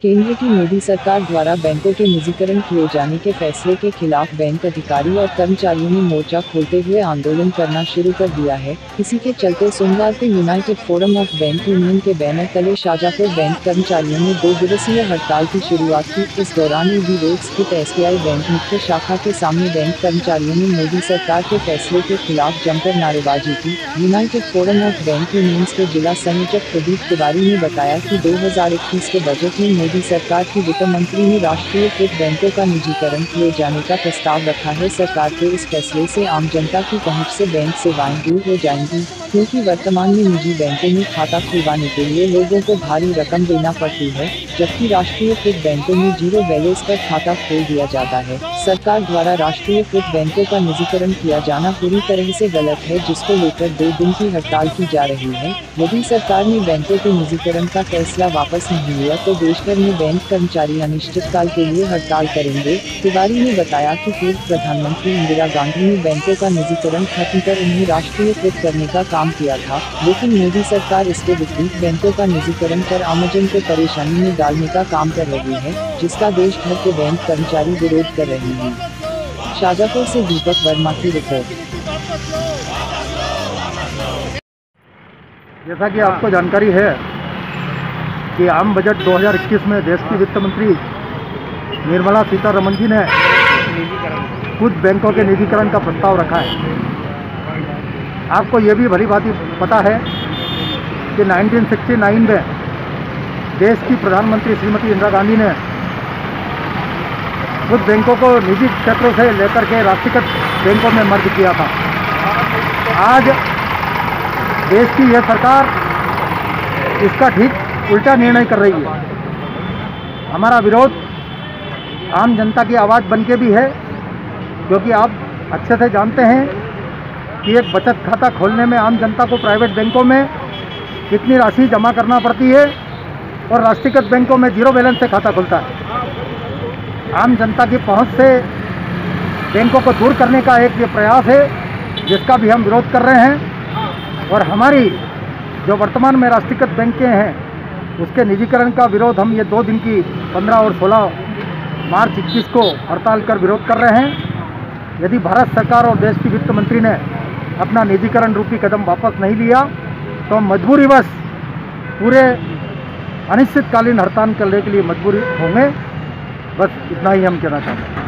केंद्र की मोदी सरकार द्वारा बैंकों के निजीकरण किए जाने के फैसले के खिलाफ बैंक अधिकारी और कर्मचारियों ने मोर्चा खोलते हुए आंदोलन करना शुरू कर दिया है। इसी के चलते सोमवार को United forum of bank union के बैनर तले शाजापुर बैंक कर्मचारियों ने 2 दिवसीय हड़ताल की शुरुआत की। इस दौरान ईडी रोड स्थित SBI बैंक मुख्य शाखा के सामने बैंक कर्मचारियों ने मोदी सरकार के फैसले के खिलाफ जमकर नारेबाजी की। United forum of bank unions के जिला संयोजक प्रदीप तिवारी ने बताया कि 2021 के बजट में मोदी सरकार की वित्त मंत्री ने राष्ट्रीयकृत बैंकों का निजीकरण किए जाने का प्रस्ताव रखा है। सरकार के इस फैसले से आम जनता की पहुंच से बैंक सेवाएं दूर हो जाएंगी, क्योंकि वर्तमान में निजी बैंकों में खाता खुलवाने के लिए लोगों को भारी रकम देना पड़ती है, जबकि राष्ट्रीयकृत बैंकों में जीरो बैलेंस पर खाता खोल दिया जाता है। सरकार द्वारा राष्ट्रीयकृत बैंकों का निजीकरण किया जाना पूरी तरह से गलत है, जिसको लेकर 2 दिन की हड़ताल की जा रही है। यदि सरकार ने बैंकों के निजीकरण का फैसला वापस नहीं लिया तो देश भर में बैंक कर्मचारी अनिश्चितकाल के लिए हड़ताल करेंगे। तिवारी ने बताया कि पूर्व प्रधानमंत्री इंदिरा गांधी ने बैंकों का निजीकरण खत्म कर उन्हें राष्ट्रीयकृत करने का काम किया था, लेकिन मोदी सरकार इसके विपरीत बैंकों का निजीकरण कर आमजन को परेशानी में डालने का काम कर रही है, जिसका देश भर के बैंक कर्मचारी विरोध कर रहे हैं। शाजापुर से दीपक वर्मा की रिपोर्ट। जैसा कि आपको जानकारी है कि आम बजट 2021 में देश की वित्त मंत्री निर्मला सीतारमण जी ने कुछ बैंकों के निजीकरण का प्रस्ताव रखा है। आपको ये भी भली भांति पता है कि 1969 में देश की प्रधानमंत्री श्रीमती इंदिरा गांधी ने कुछ बैंकों को निजी क्षेत्रों से लेकर के राष्ट्रीयकृत बैंकों में मर्ज किया था। आज देश की यह सरकार इसका ठीक उल्टा निर्णय कर रही है। हमारा विरोध आम जनता की आवाज़ बन के भी है, क्योंकि आप अच्छे से जानते हैं कि एक बचत खाता खोलने में आम जनता को प्राइवेट बैंकों में कितनी राशि जमा करना पड़ती है और राष्ट्रीयकृत बैंकों में जीरो बैलेंस से खाता खुलता है। आम जनता की पहुंच से बैंकों को दूर करने का एक ये प्रयास है, जिसका भी हम विरोध कर रहे हैं। और हमारी जो वर्तमान में राष्ट्रीयकृत बैंकें हैं उसके निजीकरण का विरोध हम ये 2 दिन की 15 और 16 मार्च 21 को हड़ताल कर विरोध कर रहे हैं। यदि भारत सरकार और देश की वित्त मंत्री ने अपना निजीकरण रूपी कदम वापस नहीं लिया तो हम मजबूरीवश पूरे अनिश्चितकालीन हड़ताल करने के लिए मजबूर होंगे। बस इतना ही हम कहना चाहते हैं।